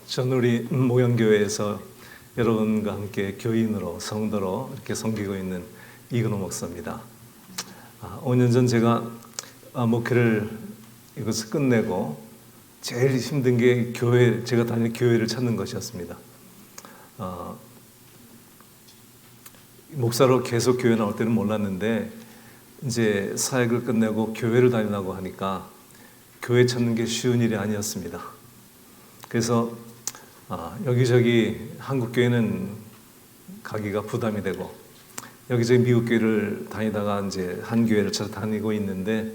저는 우리 목양교회에서 여러분과 함께 교인으로 성도로 이렇게 섬기고 있는 이근호 목사입니다. 5년 전 제가 목회를 이것을 끝내고 제일 힘든 게 제가 다니는 교회를 찾는 것이었습니다. 목사로 계속 교회 나올 때는 몰랐는데 이제 사역을 끝내고 교회를 다니라고 하니까 교회 찾는 게 쉬운 일이 아니었습니다. 그래서 여기저기 한국 교회는 가기가 부담이 되고 여기저기 미국 교회를 다니다가 이제 한 교회를 찾아 다니고 있는데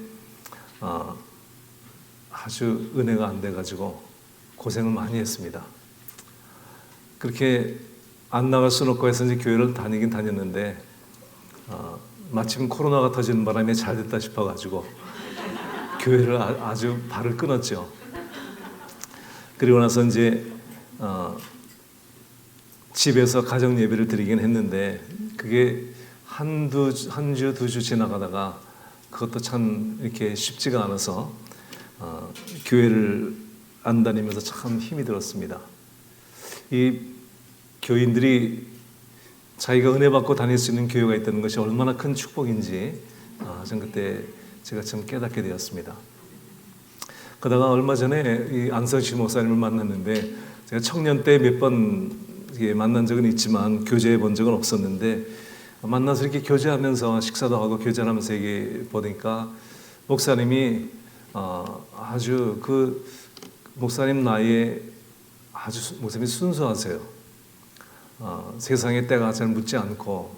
아주 은혜가 안 돼가지고 고생을 많이 했습니다. 그렇게 안 나갈 수는 없고 해서 이제 교회를 다니긴 다녔는데 마침 코로나가 터지는 바람에 잘 됐다 싶어가지고 교회를 아주 발을 끊었죠. 그리고 나서 이제 집에서 가정 예배를 드리긴 했는데 그게 한 주, 두 주 지나가다가 그것도 참 이렇게 쉽지가 않아서 교회를 안 다니면서 참 힘이 들었습니다. 이 교인들이 자기가 은혜 받고 다닐 수 있는 교회가 있다는 것이 얼마나 큰 축복인지 전 그때 제가 참 깨닫게 되었습니다. 그러다가 얼마 전에 이 안성식 목사님을 만났는데 제가 청년 때 몇 번 만난 적은 있지만 교제해 본 적은 없었는데 만나서 이렇게 교제하면서 식사도 하고 교제를 하면서 이게 보니까 목사님이 아주 그 목사님 나이에 아주 목사님이 순수하세요. 세상의 때가 잘 묻지 않고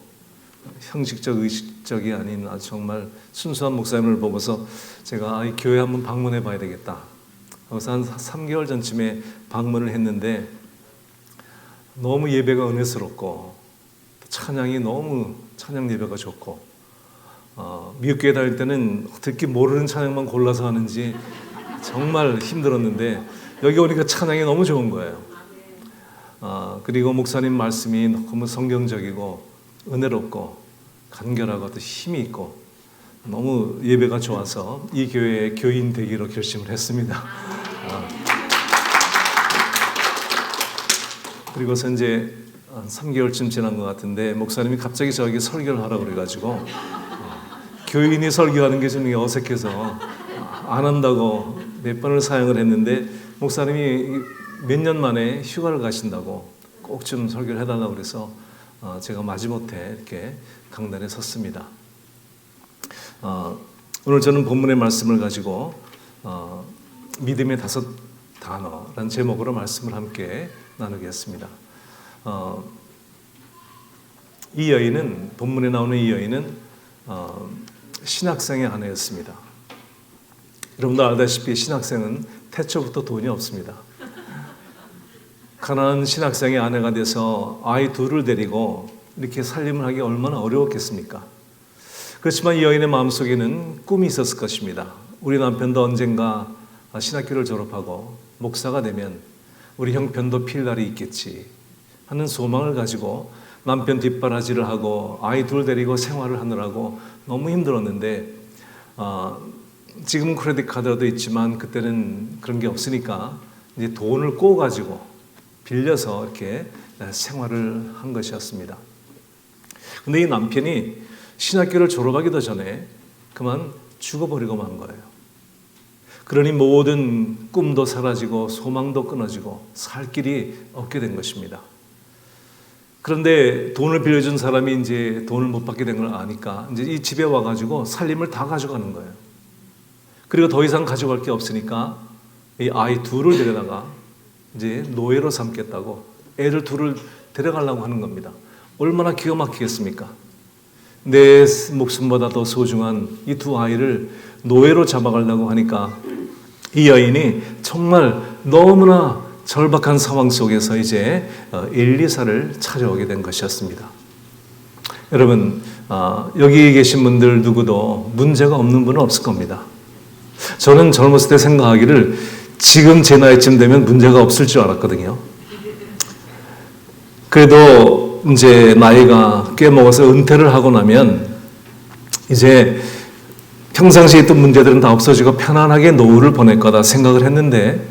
형식적 의식적이 아닌 아주 정말 순수한 목사님을 보고서 제가 이 교회 한번 방문해 봐야 되겠다. 그래서 한 3개월 전쯤에 방문을 했는데 너무 예배가 은혜스럽고 찬양이 너무 찬양 예배가 좋고 미국 교회 다닐 때는 듣기 모르는 찬양만 골라서 하는지 정말 힘들었는데 여기 오니까 찬양이 너무 좋은 거예요. 그리고 목사님 말씀이 너무 성경적이고 은혜롭고 간결하고 또 힘이 있고 너무 예배가 좋아서 이 교회의 교인 되기로 결심을 했습니다. 그리고서 이제 3개월쯤 지난 것 같은데 목사님이 갑자기 저에게 설교를 하라고 그래가지고 교인이 설교하는 게 좀 어색해서 안 한다고 몇 번을 사양을 했는데 목사님이 몇 년 만에 휴가를 가신다고 꼭 좀 설교를 해달라고 그래서 제가 마지못해 이렇게 강단에 섰습니다. 오늘 저는 본문의 말씀을 가지고 믿음의 5 단어라는 제목으로 말씀을 함께 나누겠습니다. 이 여인은 본문에 나오는 이 여인은 신학생의 아내였습니다. 여러분도 알다시피 신학생은 태초부터 돈이 없습니다. 가난한 신학생의 아내가 돼서 아이 둘을 데리고 이렇게 살림을 하기 얼마나 어려웠겠습니까? 그렇지만 이 여인의 마음속에는 꿈이 있었을 것입니다. 우리 남편도 언젠가 신학교를 졸업하고 목사가 되면 우리 형편도 필 날이 있겠지 하는 소망을 가지고 남편 뒷바라지를 하고 아이 둘 데리고 생활을 하느라고 너무 힘들었는데 지금은 크레딧 카드도 있지만 그때는 그런 게 없으니까 이제 돈을 꼬가지고 빌려서 이렇게 생활을 한 것이었습니다. 근데 이 남편이 신학교를 졸업하기도 전에 그만 죽어버리고 만 거예요. 그러니 모든 꿈도 사라지고 소망도 끊어지고 살 길이 없게 된 것입니다. 그런데 돈을 빌려준 사람이 이제 돈을 못 받게 된 걸 아니까 이제 이 집에 와가지고 살림을 다 가져가는 거예요. 그리고 더 이상 가져갈 게 없으니까 이 아이 둘을 데려다가 이제 노예로 삼겠다고 애들 둘을 데려가려고 하는 겁니다. 얼마나 기가 막히겠습니까? 내 목숨보다 더 소중한 이 2 아이를 노예로 잡아가려고 하니까 이 여인이 정말 너무나 절박한 상황 속에서 이제 엘리사를 찾아오게 된 것이었습니다. 여러분, 여기 계신 분들 누구도 문제가 없는 분은 없을 겁니다. 저는 젊었을 때 생각하기를 지금 제 나이쯤 되면 문제가 없을 줄 알았거든요. 그래도 이제 나이가 꽤 먹어서 은퇴를 하고 나면 이제 평상시에 있던 문제들은 다 없어지고 편안하게 노후를 보낼 거다 생각을 했는데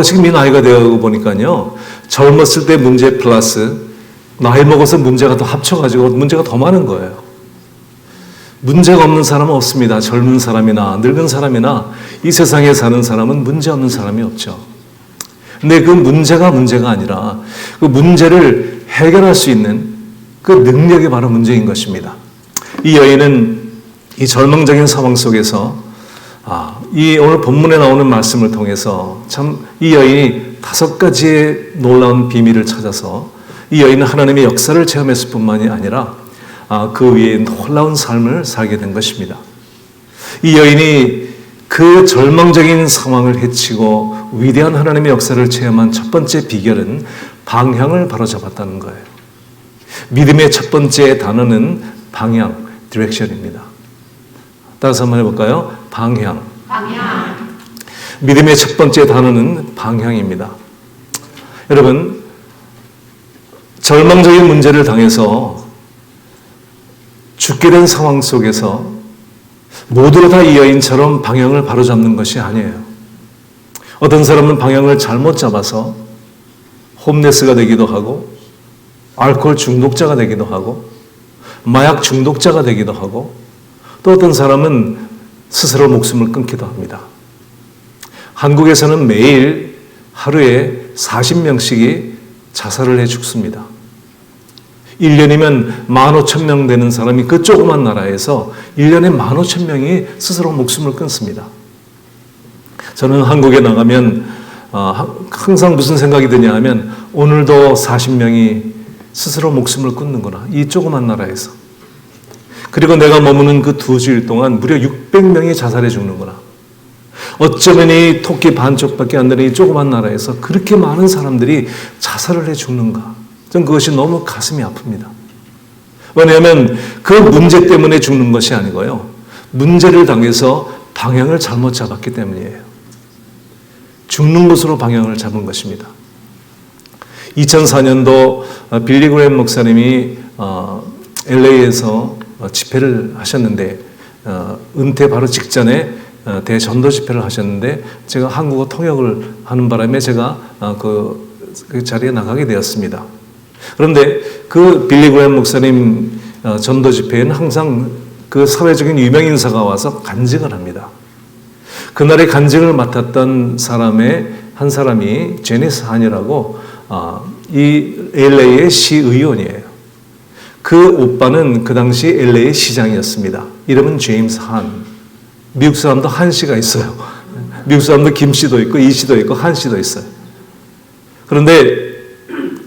지금 이 나이가 되어 보니까요, 젊었을 때 문제 플러스 나이 먹어서 문제가 더 합쳐가지고 문제가 더 많은 거예요. 문제가 없는 사람은 없습니다. 젊은 사람이나 늙은 사람이나 이 세상에 사는 사람은 문제 없는 사람이 없죠. 근데 그 문제가 아니라 그 문제를 해결할 수 있는 그 능력이 바로 문제인 것입니다. 이 여인은 이 절망적인 상황 속에서 이 오늘 본문에 나오는 말씀을 통해서 참 이 여인이 5가지의 놀라운 비밀을 찾아서 이 여인은 하나님의 역사를 체험했을 뿐만이 아니라 그 위에 놀라운 삶을 살게 된 것입니다. 이 여인이 그 절망적인 상황을 헤치고 위대한 하나님의 역사를 체험한 첫 번째 비결은 방향을 바로잡았다는 거예요. 믿음의 첫 번째 단어는 방향, 디렉션입니다. 따라서 한번 해볼까요? 방향. 믿음의 첫 번째 단어는 방향입니다. 여러분, 절망적인 문제를 당해서 죽게 된 상황 속에서 모두가 다 이 여인처럼 방향을 바로잡는 것이 아니에요. 어떤 사람은 방향을 잘못 잡아서 홈레스가 되기도 하고, 알코올 중독자가 되기도 하고, 마약 중독자가 되기도 하고, 또 어떤 사람은 스스로 목숨을 끊기도 합니다. 한국에서는 매일 하루에 40명씩이 자살을 해 죽습니다. 1년이면 15,000명 되는 사람이 그 조그만 나라에서 1년에 15,000명이 스스로 목숨을 끊습니다. 저는 한국에 나가면 항상 무슨 생각이 드냐 하면 오늘도 40명이 스스로 목숨을 끊는구나. 이 조그만 나라에서. 그리고 내가 머무는 그 2주일 동안 무려 600명이 자살해 죽는구나. 어쩌면 이 토끼 반쪽밖에 안 되는 이 조그만 나라에서 그렇게 많은 사람들이 자살을 해 죽는가. 전 그것이 너무 가슴이 아픕니다. 왜냐하면 그 문제 때문에 죽는 것이 아니고요. 문제를 당해서 방향을 잘못 잡았기 때문이에요. 죽는 것으로 방향을 잡은 것입니다. 2004년도 빌리 그레이엄 목사님이 LA에서 집회를 하셨는데 은퇴 바로 직전에 대전도 집회를 하셨는데 제가 한국어 통역을 하는 바람에 제가 그 자리에 나가게 되었습니다. 그런데 그 빌리 그레이엄 목사님 전도 집회에는 항상 그 사회적인 유명 인사가 와서 간증을 합니다. 그날의 간증을 맡았던 한 사람이 제니스 한이라고 이 LA의 시의원이에요. 그 오빠는 그 당시 LA 시장이었습니다. 이름은 제임스 한. 미국 사람도 한 씨가 있어요. 미국 사람도 김 씨도 있고 이 씨도 있고 한 씨도 있어요. 그런데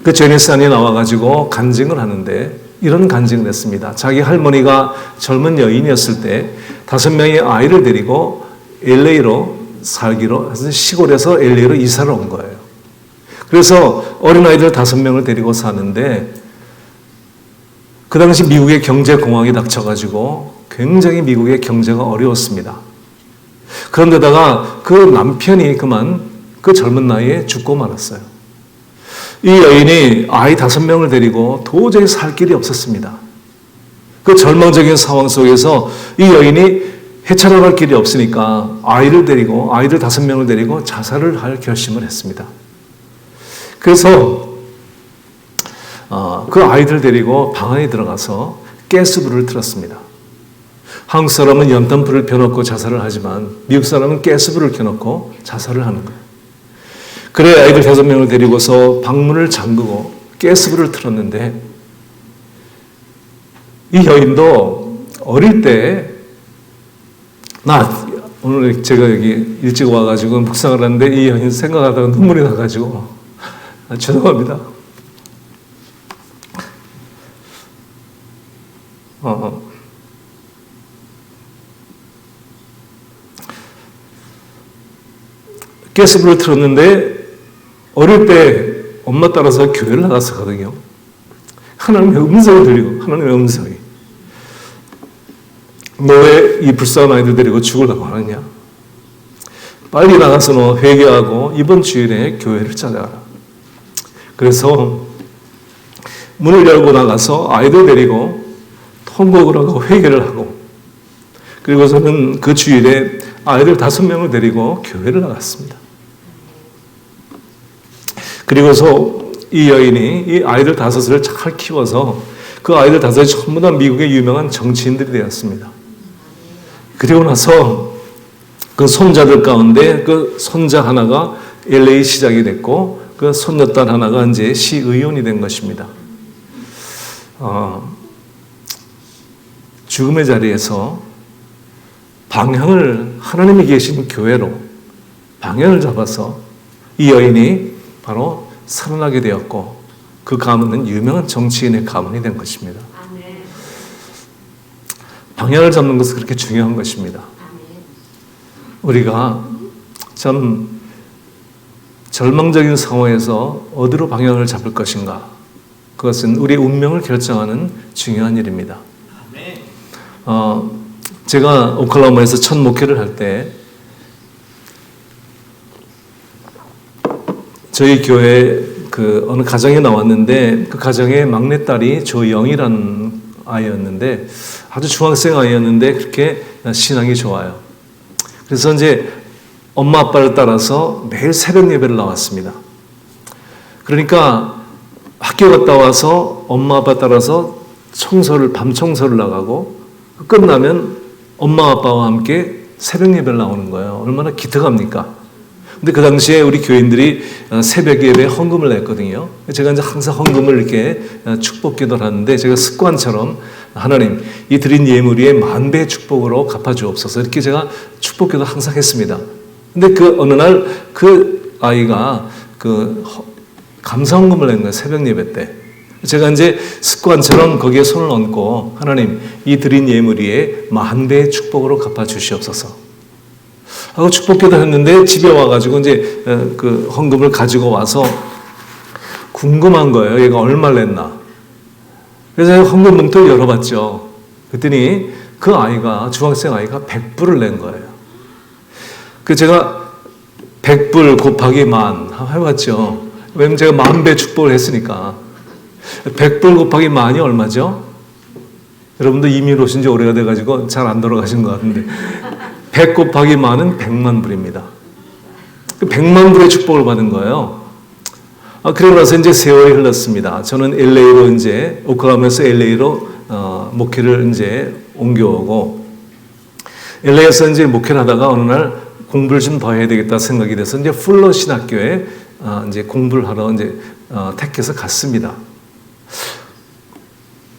그 제니스 한이 나와가지고 간증을 하는데 이런 간증을 했습니다. 자기 할머니가 젊은 여인이었을 때 5명의 아이를 데리고 LA로 살기로 해서 시골에서 LA로 이사를 온 거예요. 그래서 어린아이들 5명을 데리고 사는데 그 당시 미국의 경제공황이 닥쳐가지고 굉장히 미국의 경제가 어려웠습니다. 그런데다가 그 남편이 그만 그 젊은 나이에 죽고 말았어요. 이 여인이 아이 5명을 데리고 도저히 살 길이 없었습니다. 그 절망적인 상황 속에서 이 여인이 헤쳐나갈 길이 없으니까 아이들 5명을 데리고 자살을 할 결심을 했습니다. 그래서 그 아이들 데리고 방 안에 들어가서 가스불을 틀었습니다. 한국 사람은 연탄불을 펴놓고 자살을 하지만 미국 사람은 가스불을 켜놓고 자살을 하는 거예요. 그래 아이들 5명을 데리고서 방문을 잠그고 가스불을 틀었는데 이 여인도 어릴 때 오늘 제가 여기 일찍 와가지고 묵상을 하는데 이 여인 생각하다가 눈물이 나가지고 죄송합니다. 가스불을 틀었는데 어릴 때 엄마 따라서 교회를 나갔었거든요. 하나님의 음성이 들리고 하나님의 음성이 너 왜 이 불쌍한 아이들 데리고 죽으려고 하느냐? 빨리 나가서 너 회개하고 이번 주일에 교회를 찾아가라. 그래서 문을 열고 나가서 아이들 데리고 통곡을 하고 회개를 하고 그리고서는 그 주일에 아이들 5명을 데리고 교회를 나갔습니다. 그리고서 이 여인이 이 아이들 5을 잘 키워서 그 아이들 5이 전부 다 미국의 유명한 정치인들이 되었습니다. 그리고 나서 그 손자들 가운데 그 손자 하나가 LA 시장이 됐고 그 손녀딸 하나가 이제 시의원이 된 것입니다. 죽음의 자리에서 방향을 하나님이 계신 교회로 방향을 잡아서 이 여인이 바로 살아나게 되었고 그 가문은 유명한 정치인의 가문이 된 것입니다. 방향을 잡는 것은 그렇게 중요한 것입니다. 우리가 참 절망적인 상황에서 어디로 방향을 잡을 것인가, 그것은 우리의 운명을 결정하는 중요한 일입니다. 제가 오클라호마에서 첫 목회를 할 때 저희 교회 그 어느 가정에 나왔는데 그 가정의 막내딸이 조영이라는 아이였는데 아주 중학생 아이였는데 그렇게 신앙이 좋아요. 그래서 이제 엄마 아빠를 따라서 매일 새벽 예배를 나왔습니다. 그러니까 학교 갔다 와서 엄마 아빠 따라서 밤 청소를 나가고 끝나면 엄마 아빠와 함께 새벽 예배를 나오는 거예요. 얼마나 기특합니까? 근데 그 당시에 우리 교인들이 새벽 예배에 헌금을 냈거든요. 제가 이제 항상 헌금을 이렇게 축복 기도를 하는데 제가 습관처럼 하나님 이 드린 예물이 만배의 축복으로 갚아주옵소서 이렇게 제가 축복 기도 항상 했습니다. 근데 그 어느 날 그 아이가 그 감사 헌금을 낸 거예요. 새벽 예배 때. 제가 이제 습관처럼 거기에 손을 얹고 하나님 이 드린 예물이 만배의 축복으로 갚아주시옵소서 하고 축복기도 했는데 집에 와가지고 이제 그 헌금을 가지고 와서 궁금한 거예요. 얘가 얼마를 냈나. 그래서 헌금 봉투를 열어봤죠. 그랬더니 그 아이가 중학생 아이가 100불을 낸 거예요. 그 제가 100불 곱하기 만 해봤죠. 왜냐면 제가 만배 축복을 했으니까 100불 곱하기 만이 얼마죠? 여러분도 이미 오신 지 오래가 돼가지고 잘 안 돌아가신 것 같은데 100 곱하기 만은 100만 불입니다. 100만 불의 축복을 받은 거예요. 그러고 나서 이제 세월이 흘렀습니다. 저는 LA로 이제 오클라호마에서 LA로 목회를 이제 옮겨오고 LA에서 이제 목회를 하다가 어느 날 공부를 좀 더 해야 되겠다 생각이 돼서 이제 풀러 신학교에 이제 공부를 하러 이제 택해서 갔습니다.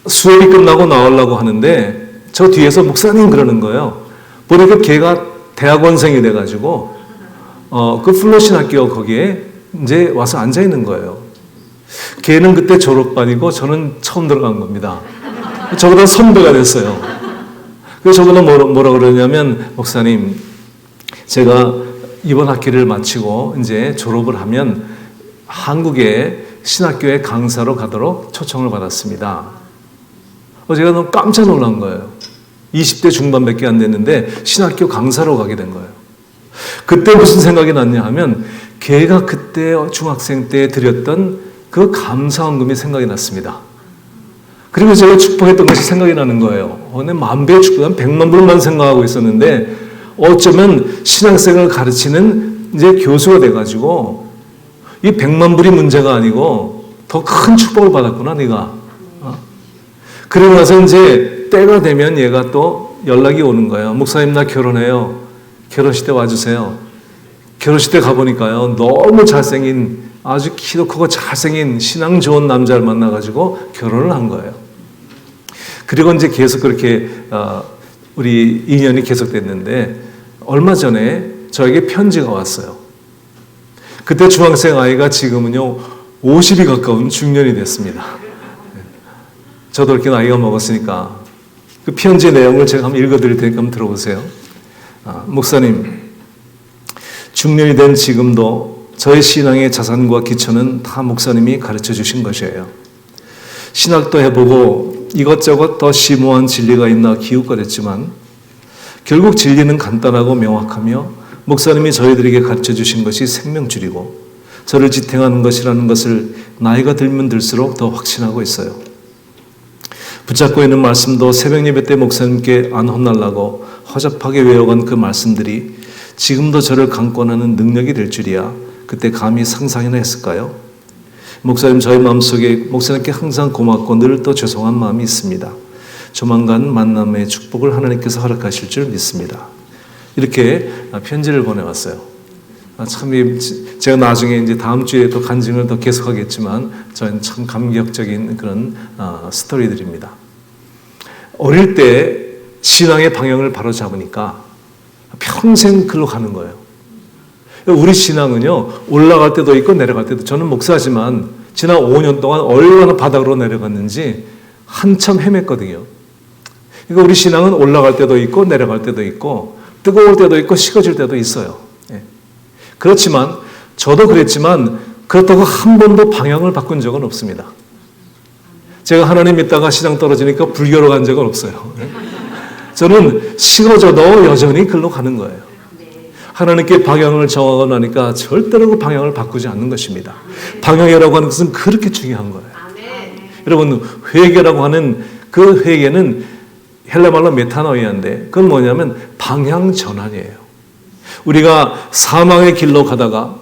수업이 끝나고 나오려고 하는데 저 뒤에서 목사님 그러는 거예요. 보니까 걔가 대학원생이 돼가지고 그 플러신 학교 거기에 이제 와서 앉아 있는 거예요. 걔는 그때 졸업반이고 저는 처음 들어간 겁니다. 저보다 선배가 됐어요. 그래서 저보다 뭐라 그러냐면 목사님 제가 이번 학기를 마치고 이제 졸업을 하면 한국의 신학교에 강사로 가도록 초청을 받았습니다. 제가 너무 깜짝 놀란 거예요. 20대 중반밖에 안 됐는데 신학교 강사로 가게 된 거예요. 그때 무슨 생각이 났냐 하면 걔가 그때 중학생 때 드렸던 그 감사헌금이 생각이 났습니다. 그리고 제가 축복했던 것이 생각이 나는 거예요. 내 만배의 축복, 한 100만 불만 생각하고 있었는데 어쩌면 신학생을 가르치는 이제 교수가 돼가지고 이 100만 불이 문제가 아니고 더 큰 축복을 받았구나 네가. 그러고 나서 이제 때가 되면 얘가 또 연락이 오는 거예요. 목사님 나 결혼해요. 결혼식 때 와주세요. 결혼식 때 가보니까요. 너무 잘생긴 아주 키도 크고 잘생긴 신앙 좋은 남자를 만나가지고 결혼을 한 거예요. 그리고 이제 계속 그렇게 우리 인연이 계속됐는데 얼마 전에 저에게 편지가 왔어요. 그때 중학생 아이가 지금은요 50이 가까운 중년이 됐습니다. 저도 이렇게 나이가 먹었으니까 그 편지 내용을 제가 한번 읽어드릴 테니까 한번 들어보세요. 목사님, 중년이 된 지금도 저의 신앙의 자산과 기초는 다 목사님이 가르쳐 주신 것이에요. 신학도 해보고 이것저것 더 심오한 진리가 있나 기웃거렸지만 결국 진리는 간단하고 명확하며 목사님이 저희들에게 가르쳐 주신 것이 생명줄이고 저를 지탱하는 것이라는 것을 나이가 들면 들수록 더 확신하고 있어요. 붙잡고 있는 말씀도 새벽 예배 때 목사님께 안 혼날라고 허접하게 외워간 그 말씀들이 지금도 저를 강권하는 능력이 될 줄이야 그때 감히 상상이나 했을까요? 목사님, 저희 마음속에 목사님께 항상 고맙고 늘 또 죄송한 마음이 있습니다. 조만간 만남의 축복을 하나님께서 허락하실 줄 믿습니다. 이렇게 편지를 보내왔어요. 참, 제가 나중에 이제 다음 주에 또 간증을 더 계속하겠지만 저는 참 감격적인 그런 스토리들입니다. 어릴 때 신앙의 방향을 바로 잡으니까 평생 글로 가는 거예요. 우리 신앙은요, 올라갈 때도 있고 내려갈 때도, 저는 목사지만 지난 5년 동안 얼마나 바닥으로 내려갔는지 한참 헤맸거든요. 그러니까 우리 신앙은 올라갈 때도 있고 내려갈 때도 있고 뜨거울 때도 있고 식어질 때도 있어요. 그렇지만 저도 그랬지만 그렇다고 한 번도 방향을 바꾼 적은 없습니다. 제가 하나님 믿다가 신앙 떨어지니까 불교로 간 적은 없어요. 저는 식어져도 여전히 글로 가는 거예요. 하나님께 방향을 정하고 나니까 절대로 그 방향을 바꾸지 않는 것입니다. 방향이라고 하는 것은 그렇게 중요한 거예요. 여러분, 회개라고 하는 그 회개는 헬라말로 메타노이아인데 그건 뭐냐면 방향 전환이에요. 우리가 사망의 길로 가다가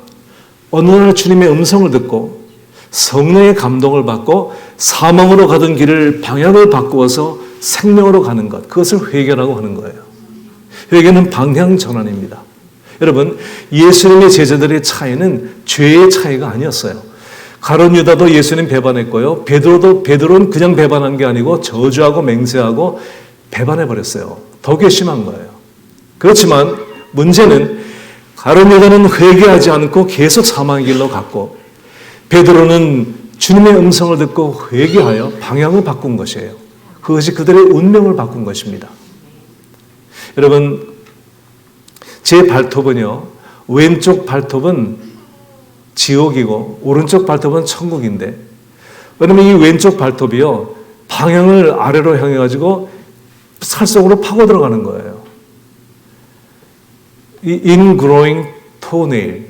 어느 날 주님의 음성을 듣고 성령의 감동을 받고 사망으로 가던 길을 방향을 바꾸어서 생명으로 가는 것, 그것을 회개라고 하는 거예요. 회개는 방향 전환입니다. 여러분, 예수님의 제자들의 차이는 죄의 차이가 아니었어요. 가룟 유다도 예수님 배반했고요. 베드로는 그냥 배반한 게 아니고 저주하고 맹세하고 배반해버렸어요. 더 괘씸한 거예요. 그렇지만 문제는 가룟 유다는 회개하지 않고 계속 사망의 길로 갔고 베드로는 주님의 음성을 듣고 회개하여 방향을 바꾼 것이에요. 그것이 그들의 운명을 바꾼 것입니다. 여러분, 제 발톱은요, 왼쪽 발톱은 지옥이고 오른쪽 발톱은 천국인데, 왜냐면 이 왼쪽 발톱이요, 방향을 아래로 향해 가지고 살 속으로 파고 들어가는 거예요. 이 ingrowing toenail,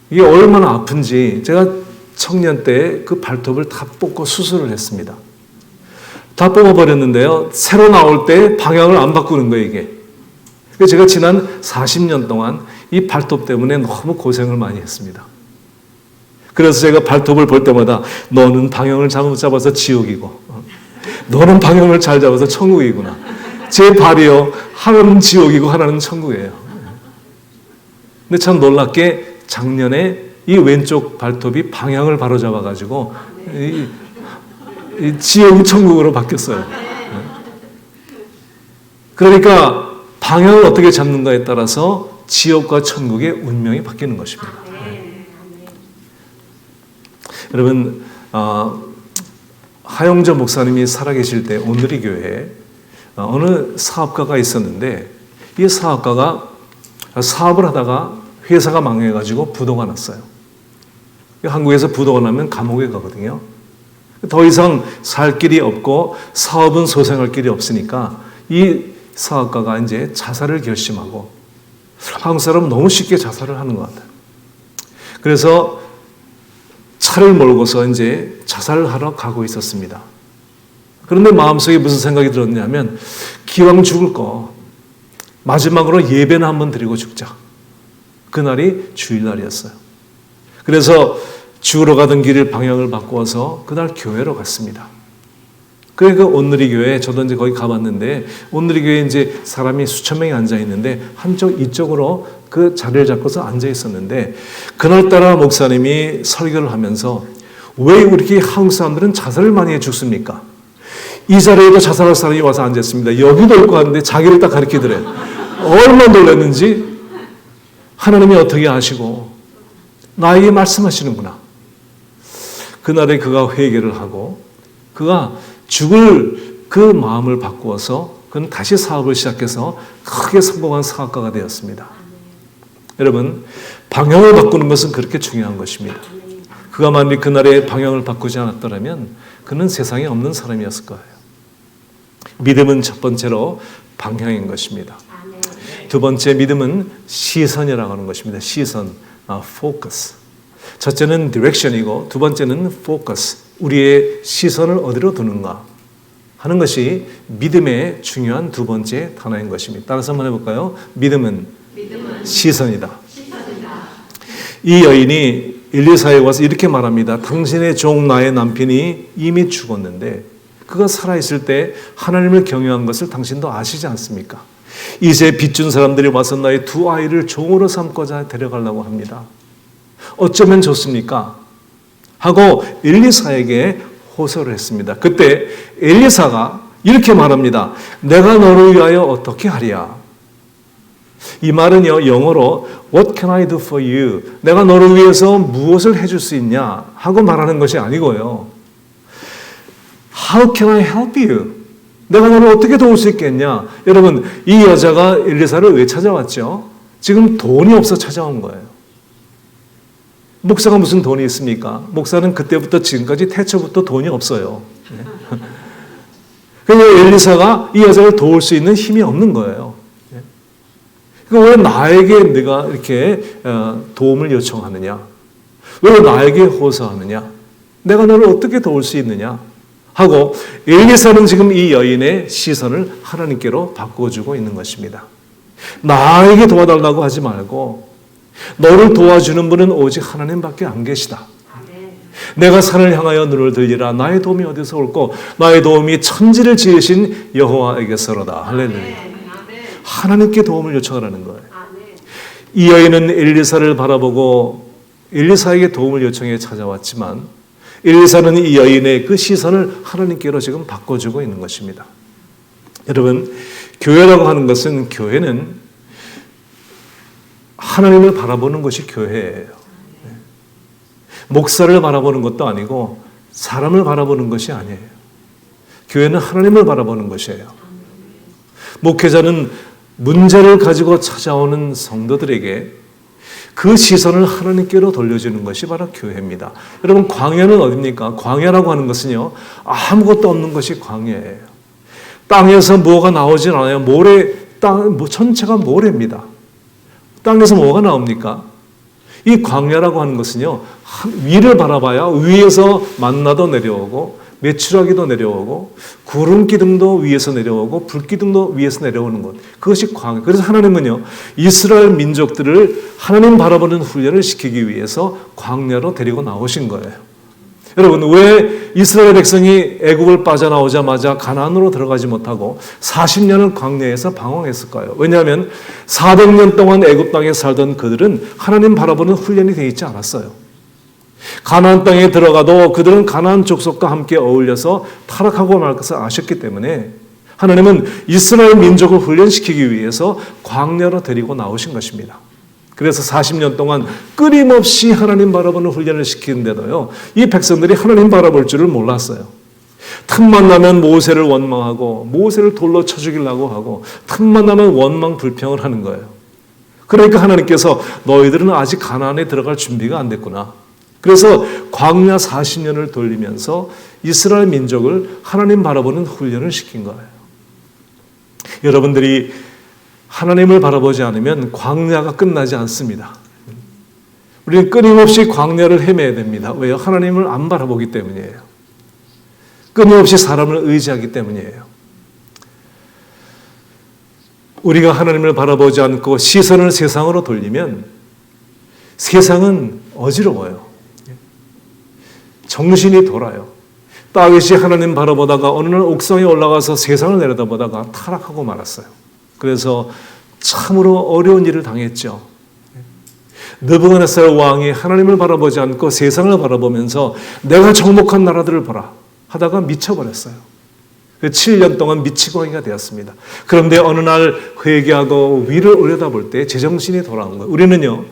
이게 얼마나 아픈지 제가 청년 때 그 발톱을 다 뽑고 수술을 했습니다. 다 뽑아버렸는데요, 새로 나올 때 방향을 안 바꾸는 거예요, 이게. 그래서 제가 지난 40년 동안 이 발톱 때문에 너무 고생을 많이 했습니다. 그래서 제가 발톱을 볼 때마다 너는 방향을 잘못 잡아서 지옥이고 너는 방향을 잘 잡아서 천국이구나. 제 발이요, 하나는 지옥이고 하나는 천국이에요. 근데 참 놀랍게 작년에 이 왼쪽 발톱이 방향을 바로 잡아가지고 이 지옥이 천국으로 바뀌었어요. 그러니까 방향을 어떻게 잡는가에 따라서 지옥과 천국의 운명이 바뀌는 것입니다. 여러분, 하용조 목사님이 살아계실 때 온누리 교회에 어느 사업가가 있었는데, 이 사업가가 사업을 하다가 회사가 망해가지고 부도가 났어요. 한국에서 부도가 나면 감옥에 가거든요. 더 이상 살 길이 없고 사업은 소생할 길이 없으니까 이 사업가가 이제 자살을 결심하고, 한국 사람은 너무 쉽게 자살을 하는 것 같아요. 그래서 차를 몰고서 이제 자살을 하러 가고 있었습니다. 그런데 마음속에 무슨 생각이 들었냐면, 기왕 죽을 거 마지막으로 예배나 한번 드리고 죽자. 그날이 주일날이었어요. 그래서 죽으러 가던 길을 방향을 바꾸어서 그날 교회로 갔습니다. 그러니까 온누리 교회, 저도 이제 거기 가봤는데, 온누리 교회에 이제 사람이 수천 명이 앉아 있는데 한쪽 이쪽으로 그 자리를 잡고서 앉아 있었는데, 그날따라 목사님이 설교를 하면서 왜 이렇게 한국 사람들은 자살을 많이 해 죽습니까? 이 자리에도 자살할 사람이 와서 앉았습니다. 여기도 올 것 같은데 자기를 딱 가리키더래요. 얼마나 놀랐는지, 하나님이 어떻게 아시고 나에게 말씀하시는구나. 그날에 그가 회개를 하고 그가 죽을 그 마음을 바꾸어서 그는 다시 사업을 시작해서 크게 성공한 사업가가 되었습니다. 여러분, 방향을 바꾸는 것은 그렇게 중요한 것입니다. 그가 만약 그날에 방향을 바꾸지 않았더라면 그는 세상에 없는 사람이었을 거예요. 믿음은 첫 번째로 방향인 것입니다. 두 번째, 믿음은 시선이라고 하는 것입니다. 시선, focus. 첫째는 direction이고 두 번째는 focus. 우리의 시선을 어디로 두는가 하는 것이 믿음의 중요한 두 번째 단어인 것입니다. 따라서 한번 해볼까요? 믿음은 시선이다. 이 여인이 엘리사에 와서 이렇게 말합니다. 당신의 종 나의 남편이 이미 죽었는데 그가 살아있을 때 하나님을 경외한 것을 당신도 아시지 않습니까? 이제 빚준 사람들이 와서 나의 두 아이를 종으로 삼고자 데려가려고 합니다. 어쩌면 좋습니까? 하고 엘리사에게 호소를 했습니다. 그때 엘리사가 이렇게 말합니다. 내가 너를 위하여 어떻게 하랴? 이 말은요, 영어로 What can I do for you? 내가 너를 위해서 무엇을 해줄 수 있냐? 하고 말하는 것이 아니고요. How can I help you? 내가 너를 어떻게 도울 수 있겠냐? 여러분, 이 여자가 엘리사를 왜 찾아왔죠? 지금 돈이 없어 찾아온 거예요. 목사가 무슨 돈이 있습니까? 목사는 그때부터 지금까지 태초부터 돈이 없어요. 그런데 엘리사가 이 여자를 도울 수 있는 힘이 없는 거예요. 왜 나에게 네가 이렇게 도움을 요청하느냐? 왜 나에게 호소하느냐? 내가 너를 어떻게 도울 수 있느냐? 하고 엘리사는 지금 이 여인의 시선을 하나님께로 바꿔주고 있는 것입니다. 나에게 도와달라고 하지 말고 너를 도와주는 분은 오직 하나님밖에 안 계시다. 내가 산을 향하여 눈을 들리라. 나의 도움이 어디서 올꼬? 나의 도움이 천지를 지으신 여호와에게서로다. 할렐루야. 하나님께 도움을 요청하라는 거예요. 이 여인은 엘리사를 바라보고 엘리사에게 도움을 요청해 찾아왔지만 엘리사는 이 여인의 그 시선을 하나님께로 지금 바꿔주고 있는 것입니다. 여러분, 교회라고 하는 것은 교회는 하나님을 바라보는 것이 교회예요. 목사를 바라보는 것도 아니고 사람을 바라보는 것이 아니에요. 교회는 하나님을 바라보는 것이에요. 목회자는 문제를 가지고 찾아오는 성도들에게 그 시선을 하나님께로 돌려주는 것이 바로 교회입니다. 여러분, 광야는 어디입니까? 광야라고 하는 것은요, 아무것도 없는 것이 광야예요. 땅에서 뭐가 나오진 않아요. 모래, 전체가 모래입니다. 땅에서 뭐가 나옵니까? 이 광야라고 하는 것은요, 위를 바라봐야 위에서 만나도 내려오고 메추라기도 내려오고 구름 기둥도 위에서 내려오고 불 기둥도 위에서 내려오는 것, 그것이 광야. 그래서 하나님은요, 이스라엘 민족들을 하나님 바라보는 훈련을 시키기 위해서 광야로 데리고 나오신 거예요. 여러분, 왜 이스라엘 백성이 애굽을 빠져나오자마자 가나안으로 들어가지 못하고 40년을 광야에서 방황했을까요? 왜냐하면 400년 동안 애굽 땅에 살던 그들은 하나님 바라보는 훈련이 되어 있지 않았어요. 가나안 땅에 들어가도 그들은 가나안 족속과 함께 어울려서 타락하고 말 것을 아셨기 때문에 하나님은 이스라엘 민족을 훈련시키기 위해서 광야로 데리고 나오신 것입니다. 그래서 40년 동안 끊임없이 하나님 바라보는 훈련을 시키는데도요, 이 백성들이 하나님 바라볼 줄을 몰랐어요. 틈만 나면 모세를 원망하고 모세를 돌로 쳐 죽이려고 하고 틈만 나면 원망 불평을 하는 거예요. 그러니까 하나님께서 너희들은 아직 가나안에 들어갈 준비가 안 됐구나. 그래서 광야 40년을 돌리면서 이스라엘 민족을 하나님 바라보는 훈련을 시킨 거예요. 여러분들이 하나님을 바라보지 않으면 광야가 끝나지 않습니다. 우리는 끊임없이 광야를 헤매야 됩니다. 왜요? 하나님을 안 바라보기 때문이에요. 끊임없이 사람을 의지하기 때문이에요. 우리가 하나님을 바라보지 않고 시선을 세상으로 돌리면 세상은 어지러워요. 정신이 돌아요. 다윗이 하나님 바라보다가 어느 날 옥상에 올라가서 세상을 내려다보다가 타락하고 말았어요. 그래서 참으로 어려운 일을 당했죠. 느부갓네살 왕이 하나님을 바라보지 않고 세상을 바라보면서 내가 정복한 나라들을 보라 하다가 미쳐버렸어요. 7년 동안 미치광이가 되었습니다. 그런데 어느 날 회개하고 위를 올려다볼 때 제정신이 돌아온 거예요. 우리는요,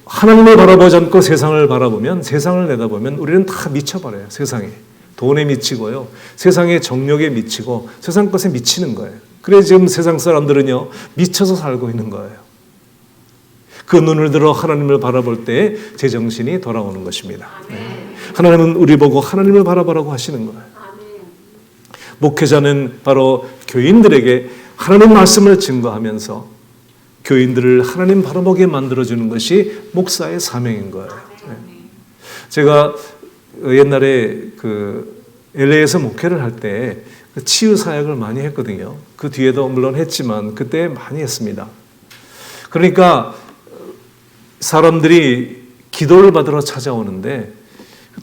하나님을 바라보지 않고 세상을 바라보면, 세상을 내다보면 우리는 다 미쳐버려요. 세상에. 돈에 미치고요. 세상의 정욕에 미치고 세상 것에 미치는 거예요. 그래서 지금 세상 사람들은요, 미쳐서 살고 있는 거예요. 그 눈을 들어 하나님을 바라볼 때 제정신이 돌아오는 것입니다. 하나님은 우리 보고 하나님을 바라보라고 하시는 거예요. 목회자는 바로 교인들에게 하나님 말씀을 증거하면서 교인들을 하나님 바라보게 만들어주는 것이 목사의 사명인 거예요. 제가 옛날에 LA에서 목회를 할 때 치유 사역을 많이 했거든요. 그 뒤에도 물론 했지만 그때 많이 했습니다. 그러니까 사람들이 기도를 받으러 찾아오는데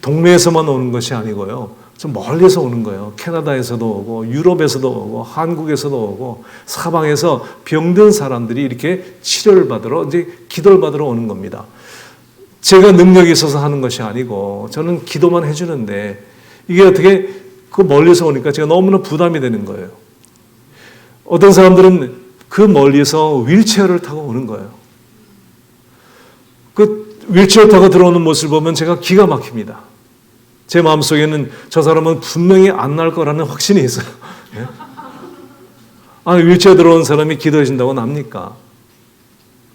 동네에서만 오는 것이 아니고요. 좀 멀리서 오는 거예요. 캐나다에서도 오고 유럽에서도 오고 한국에서도 오고 사방에서 병든 사람들이 이렇게 치료를 받으러 이제 기도를 받으러 오는 겁니다. 제가 능력이 있어서 하는 것이 아니고 저는 기도만 해주는데 이게 어떻게 그 멀리서 오니까 제가 너무나 부담이 되는 거예요. 어떤 사람들은 그 멀리서 휠체어를 타고 오는 거예요. 그 휠체어 타고 들어오는 모습을 보면 제가 기가 막힙니다. 제 마음속에는 저 사람은 분명히 안 날 거라는 확신이 있어요. 예? 아니, 휠체어 들어온 사람이 기도해 준다고 납니까?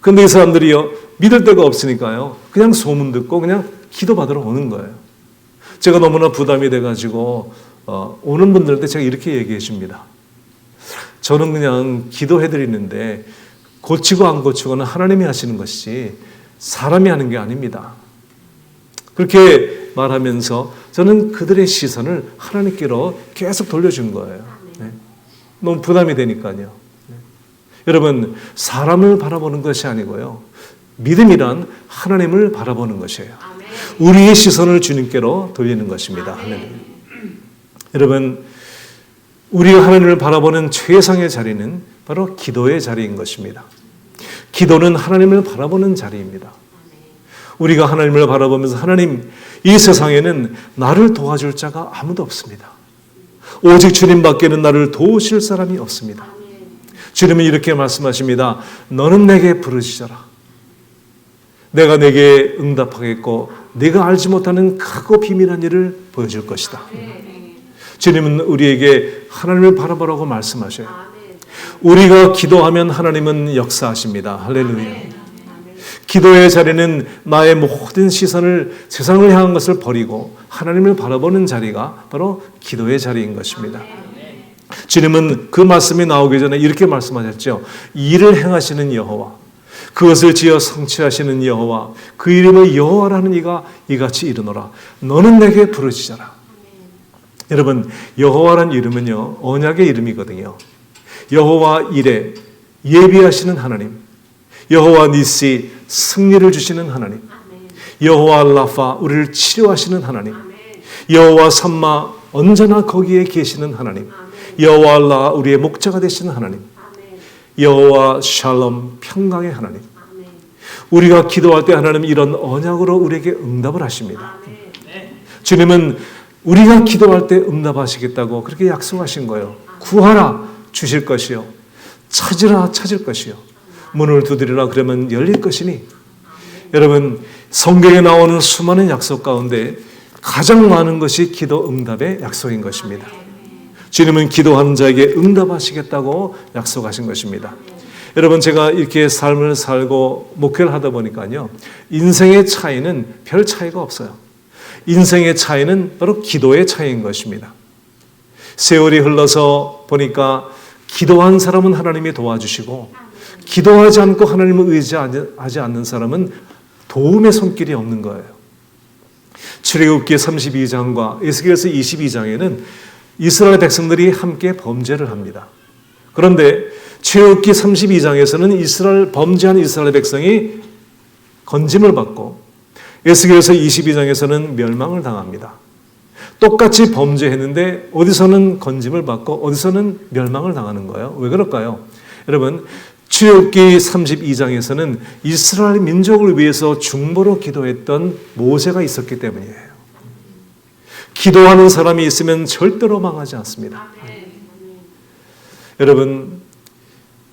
근데 이 사람들이요, 믿을 데가 없으니까요, 그냥 소문 듣고 그냥 기도 받으러 오는 거예요. 제가 너무나 부담이 돼가지고, 오는 분들한테 제가 이렇게 얘기해 줍니다. 저는 그냥 기도해 드리는데, 고치고 안 고치고는 하나님이 하시는 것이지, 사람이 하는 게 아닙니다. 그렇게 말하면서 저는 그들의 시선을 하나님께로 계속 돌려준 거예요. 네. 너무 부담이 되니까요. 네. 여러분, 사람을 바라보는 것이 아니고요. 믿음이란 하나님을 바라보는 것이에요. 우리의 시선을 주님께로 돌리는 것입니다. 여러분, 우리가 하나님을 바라보는 최상의 자리는 바로 기도의 자리인 것입니다. 기도는 하나님을 바라보는 자리입니다. 우리가 하나님을 바라보면서 하나님, 이 세상에는 나를 도와줄 자가 아무도 없습니다. 오직 주님밖에는 나를 도우실 사람이 없습니다. 주님은 이렇게 말씀하십니다. 너는 내게 부르짖어라. 내가 내게 응답하겠고 네가 알지 못하는 크고 비밀한 일을 보여줄 것이다. 주님은 우리에게 하나님을 바라보라고 말씀하셔요. 우리가 기도하면 하나님은 역사하십니다. 할렐루야. 기도의 자리는 나의 모든 시선을 세상을 향한 것을 버리고 하나님을 바라보는 자리가 바로 기도의 자리인 것입니다. 주님은 그 말씀이 나오기 전에 이렇게 말씀하셨죠. 일을 행하시는 여호와, 그것을 지어 성취하시는 여호와, 그 이름을 여호와라는 이가 이같이 이르노라. 너는 내게 부르짖어라. 여러분, 여호와란 이름은요, 언약의 이름이거든요. 여호와 이레, 예비하시는 하나님, 여호와 니시, 승리를 주시는 하나님, 여호와 라파, 우리를 치료하시는 하나님, 여호와 삼마, 언제나 거기에 계시는 하나님, 여호와 라, 우리의 목자가 되시는 하나님, 여호와 샬롬, 평강의 하나님. 우리가 기도할 때 하나님은 이런 언약으로 우리에게 응답을 하십니다. 주님은 우리가 기도할 때 응답하시겠다고 그렇게 약속하신 거예요. 구하라, 주실 것이요, 찾으라, 찾을 것이요, 문을 두드리라, 그러면 열릴 것이니. 여러분, 성경에 나오는 수많은 약속 가운데 가장 많은 것이 기도 응답의 약속인 것입니다. 주님은 기도하는 자에게 응답하시겠다고 약속하신 것입니다. 여러분, 제가 이렇게 삶을 살고 목회를 하다 보니까요, 인생의 차이는 별 차이가 없어요. 인생의 차이는 바로 기도의 차이인 것입니다. 세월이 흘러서 보니까 기도한 사람은 하나님이 도와주시고 기도하지 않고 하나님을 의지하지 않는 사람은 도움의 손길이 없는 거예요. 출애굽기 32장과 에스겔서 22장에는 이스라엘 백성들이 함께 범죄를 합니다. 그런데 출애굽기 32장에서는 범죄한 이스라엘 백성이 건짐을 받고 에스겔서 22장에서는 멸망을 당합니다. 똑같이 범죄했는데 어디서는 건짐을 받고 어디서는 멸망을 당하는 거예요. 왜 그럴까요? 여러분, 출애굽기 32장에서는 이스라엘 민족을 위해서 중보로 기도했던 모세가 있었기 때문이에요. 기도하는 사람이 있으면 절대로 망하지 않습니다. 여러분,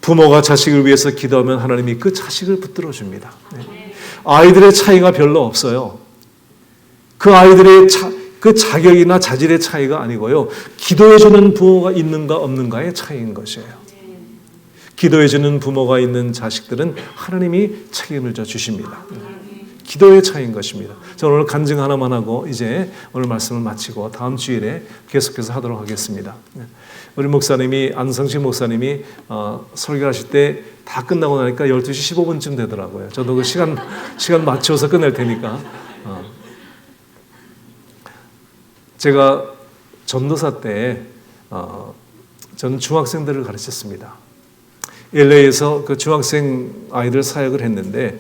부모가 자식을 위해서 기도하면 하나님이 그 자식을 붙들어 줍니다. 아이들의 차이가 별로 없어요. 그 아이들의 그 자격이나 자질의 차이가 아니고요, 기도해주는 부모가 있는가 없는가의 차이인 것이에요. 기도해주는 부모가 있는 자식들은 하나님이 책임을 져 주십니다. 기도의 차이인 것입니다. 저는 오늘 간증 하나만 하고 이제 오늘 말씀을 마치고 다음 주일에 계속해서 하도록 하겠습니다. 우리 목사님이, 안성식 목사님이 설교하실 때 다 끝나고 나니까 12시 15분쯤 되더라고요. 저도 그 시간 맞춰서 끝낼 테니까. 제가 전도사 때 저는 중학생들을 가르쳤습니다. LA에서 그 중학생 아이들 사역을 했는데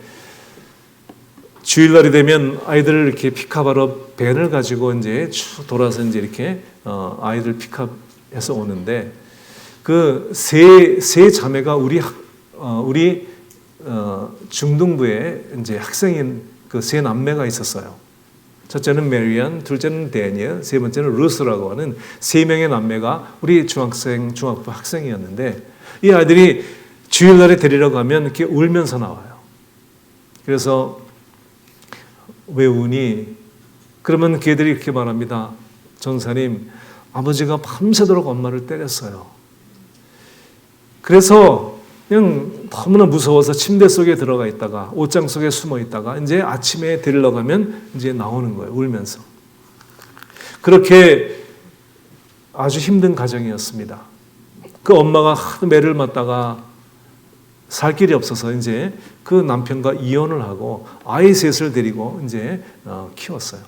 주일날이 되면 아이들을 이렇게 픽업하러 밴을 가지고 이제 쭉 돌아서 이제 이렇게 아이들 픽업해서 오는데 그 세 자매가 우리 중등부에 이제 학생인 그 세 남매가 있었어요. 첫째는 메리안, 둘째는 데니엘, 세 번째는 루스라고 하는 세 명의 남매가 우리 중학부 학생이었는데 이 아이들이 주일날에 데리러 가면 이렇게 울면서 나와요. 그래서 왜 우니? 그러면 걔들이 이렇게 말합니다. 전사님, 아버지가 밤새도록 엄마를 때렸어요. 그래서 그냥 너무나 무서워서 침대 속에 들어가 있다가 옷장 속에 숨어 있다가 이제 아침에 데리러 가면 이제 나오는 거예요. 울면서. 그렇게 아주 힘든 가정이었습니다. 그 엄마가 하도 매를 맞다가 살 길이 없어서 이제 그 남편과 이혼을 하고 아이 셋을 데리고 이제 키웠어요.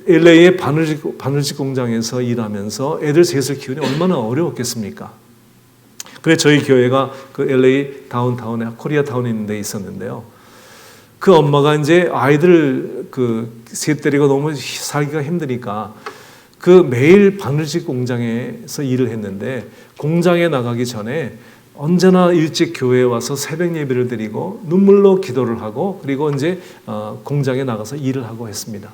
LA의 바느질 공장에서 일하면서 애들 셋을 키우니 얼마나 어려웠겠습니까? 그래서 저희 교회가 그 LA 다운타운에 코리아 타운에 있는 데 있었는데요. 그 엄마가 이제 아이들 그 셋 데리고 너무 살기가 힘드니까 그 매일 바느질 공장에서 일을 했는데 공장에 나가기 전에 언제나 일찍 교회에 와서 새벽 예배를 드리고 눈물로 기도를 하고 그리고 이제 공장에 나가서 일을 하고 했습니다.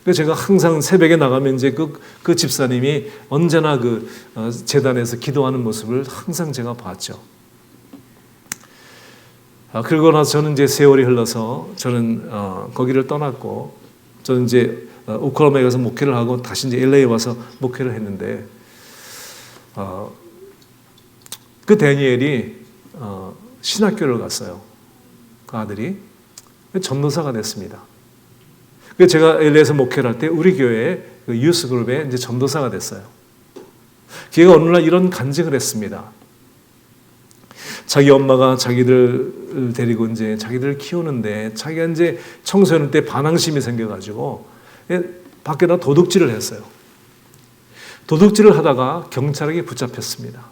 그래서 제가 항상 새벽에 나가면 이제 그 집사님이 언제나 그 재단에서 기도하는 모습을 항상 제가 봤죠. 그러고 나서 저는 이제 세월이 흘러서 저는 거기를 떠났고 저는 이제 오클라호마에 가서 목회를 하고 다시 이제 LA에 와서 목회를 했는데 그 다니엘이 신학교를 갔어요. 그 아들이 전도사가 됐습니다. 그래서 제가 LA에서 목회를 할 때 우리 교회의 그 유스 그룹에 이제 전도사가 됐어요. 걔가 어느 날 이런 간증을 했습니다. 자기 엄마가 자기들 데리고 이제 자기들 키우는데 자기가 이제 청소년 때 반항심이 생겨가지고 밖에다 도둑질을 했어요. 도둑질을 하다가 경찰에게 붙잡혔습니다.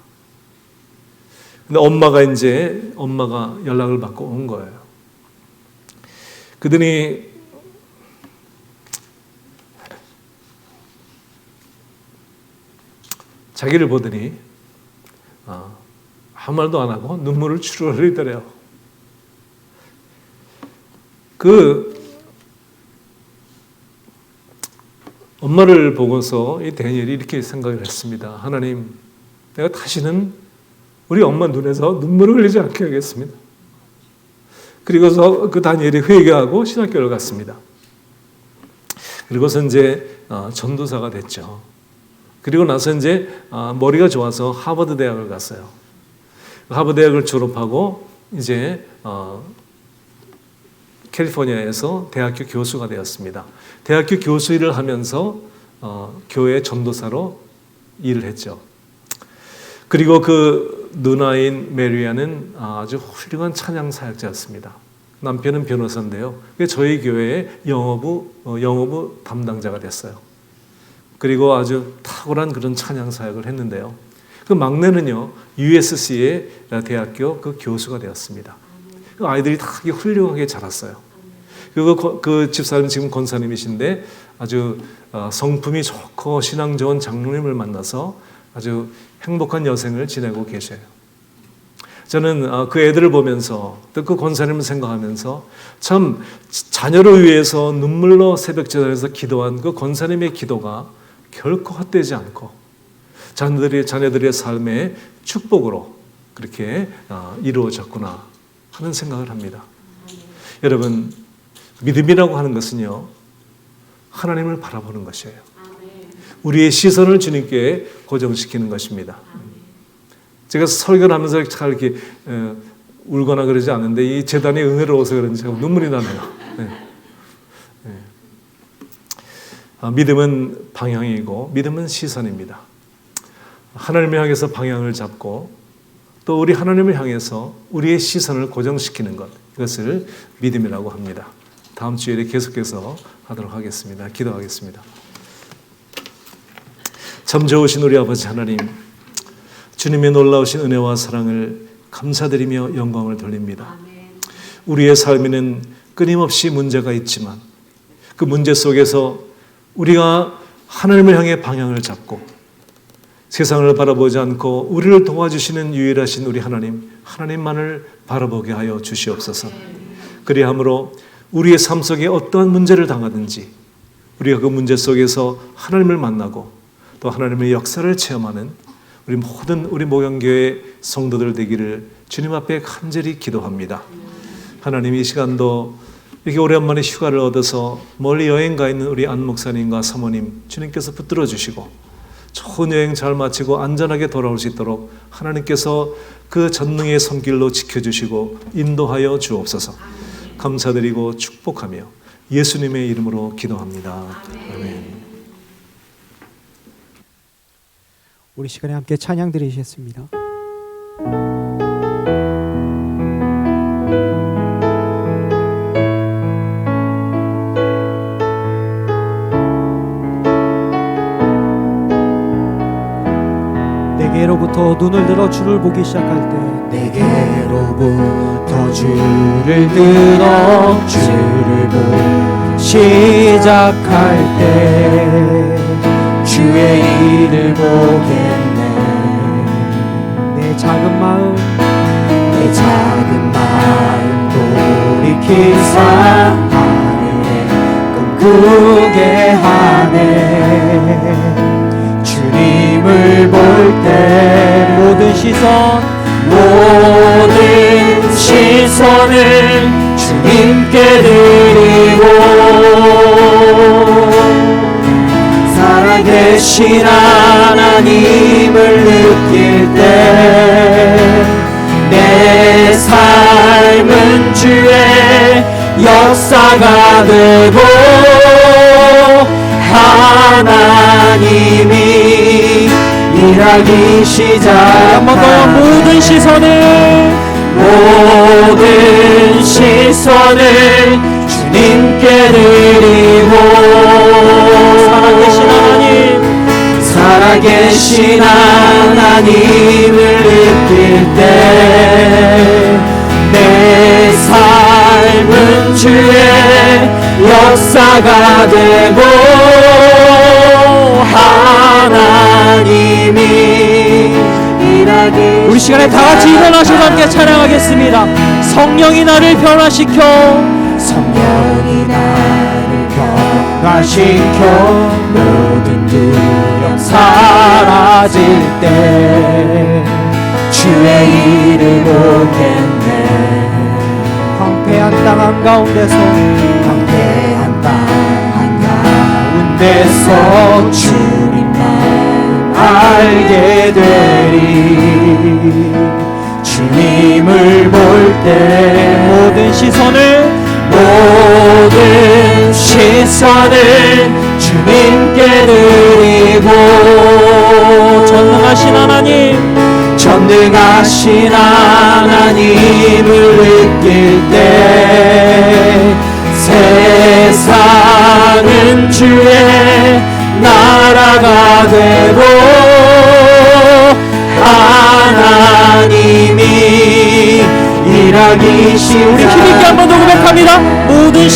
근데 엄마가 연락을 받고 온 거예요. 그들이 자기를 보더니 아무 말도 안 하고 눈물을 주르르 흘리더래요. 그 엄마를 보고서 이 다니엘이 이렇게 생각을 했습니다. 하나님, 내가 다시는 우리 엄마 눈에서 눈물을 흘리지 않게 하겠습니다. 그리고서 그 다니엘이 회개하고 신학교를 갔습니다. 그리고서 이제 전도사가 됐죠. 그리고 나서 이제 머리가 좋아서 하버드 대학을 갔어요. 하버드 대학을 졸업하고 이제 캘리포니아에서 대학교 교수가 되었습니다. 대학교 교수 일을 하면서 교회 전도사로 일을 했죠. 그리고 그 누나인 메리아는 아주 훌륭한 찬양 사역자였습니다. 남편은 변호사인데요. 저희 교회의 영어부 담당자가 됐어요. 그리고 아주 탁월한 그런 찬양 사역을 했는데요. 그 막내는요, USC의 대학교 그 교수가 되었습니다. 그 아이들이 다 훌륭하게 자랐어요. 그리고 그 집사님 지금 권사님이신데 아주 성품이 좋고 신앙 좋은 장로님을 만나서 아주 행복한 여생을 지내고 계셔요. 저는 그 애들을 보면서 또 그 권사님을 생각하면서 참 자녀를 위해서 눈물로 새벽 제단에서 기도한 그 권사님의 기도가 결코 헛되지 않고 자녀들의 삶의 축복으로 그렇게 이루어졌구나 하는 생각을 합니다. 여러분, 믿음이라고 하는 것은요, 하나님을 바라보는 것이에요. 우리의 시선을 주님께 고정시키는 것입니다. 제가 설교를 하면서 잘 이렇게 울거나 그러지 않는데 이 재단이 은혜로워서 그런지 눈물이 나네요. 네. 믿음은 방향이고 믿음은 시선입니다. 하나님을 향해서 방향을 잡고 또 우리 하나님을 향해서 우리의 시선을 고정시키는 것, 이것을 믿음이라고 합니다. 다음 주에 계속해서 하도록 하겠습니다. 기도하겠습니다. 참 좋으신 우리 아버지 하나님, 주님의 놀라우신 은혜와 사랑을 감사드리며 영광을 돌립니다. 우리의 삶에는 끊임없이 문제가 있지만 그 문제 속에서 우리가 하나님을 향해 방향을 잡고 세상을 바라보지 않고 우리를 도와주시는 유일하신 우리 하나님만을 바라보게 하여 주시옵소서. 그리함으로 우리의 삶 속에 어떠한 문제를 당하든지 우리가 그 문제 속에서 하나님을 만나고 또 하나님의 역사를 체험하는 우리 목양교회 성도들 되기를 주님 앞에 간절히 기도합니다. 하나님, 이 시간도 이렇게 오랜만에 휴가를 얻어서 멀리 여행 가 있는 우리 안 목사님과 사모님 주님께서 붙들어 주시고 좋은 여행 잘 마치고 안전하게 돌아올 수 있도록 하나님께서 그 전능의 손길로 지켜주시고 인도하여 주옵소서. 감사드리고 축복하며 예수님의 이름으로 기도합니다. 아멘. 우리 시간에 함께 찬양 드리겠습니다. 내게로부터 눈을 들어 주를 보기 시작할 때 내게로부터 주를 들어 주를 보기 시작할 때 주의 일을 보겠네. 내 작은 마음 돌이키사 하늘에 꿈꾸게 하네. 주님을 볼 때 모든 시선을 주님께 드리고 살아계신 하나님을 느낄 때 내 삶은 주의 역사가 되고 하나님이 일하기 시작. 한 번 더 모든 시선을 주님께 드리고 살아계신 하나님을 느낄 때 내 삶은 주의 역사가 되고 하나님이 일하기. 우리 시간에 다 같이 일어나셔서 함께 찬양하겠습니다. 성령이 나를 변화시켜 모든 두려움 사라질 때 주의 일을 보겠네. 황폐한 땅 한가운데서 주님 마음 알게 되리. 주님을 볼 때 모든 시선을 주님께 드리고 전능하신 하나님을 느낄 때 세상은 주의 나라가 되고 하나님이 일하기 시작. 우리 힘있게 한 번 더 고백합니다. 모든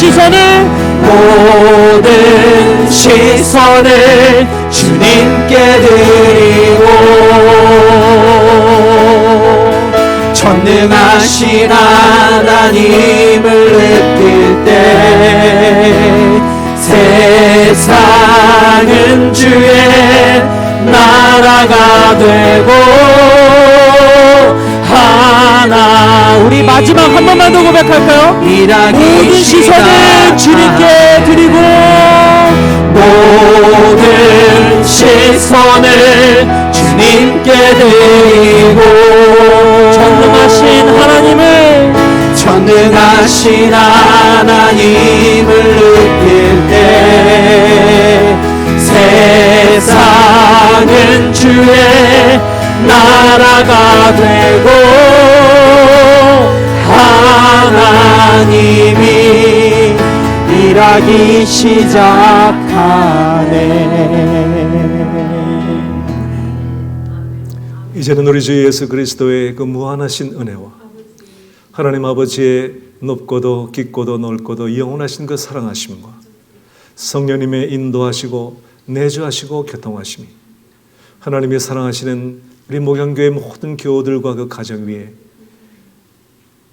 시선을 주님께 드리고 전능하신 하나님을 느낄 때 세상은 주의 나라가 되고 우리 마지막 한 번만 더 고백할까요? 모든 시선을 주님께 드리고 모든 시선을 주님께 드리고 전능하신 하나님을 느낄 때 세상은 주의 나라가 되고 하나님이 일하기 시작하네. 이제는 우리 주 예수 그리스도의 그 무한하신 은혜와 하나님 아버지의 높고도 깊고도 넓고도 영원하신 그 사랑하심과 성령님의 인도하시고 내주하시고 교통하심이 하나님이 사랑하시는 우리 목양교회 모든 교우들과 그 가정 위에,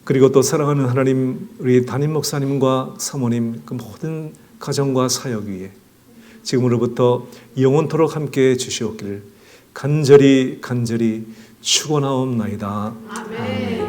그리고 또 사랑하는 하나님 우리 담임 목사님과 사모님 그 모든 가정과 사역 위에 지금으로부터 영원토록 함께해 주시옵기를 간절히 축원하옵나이다. 아멘.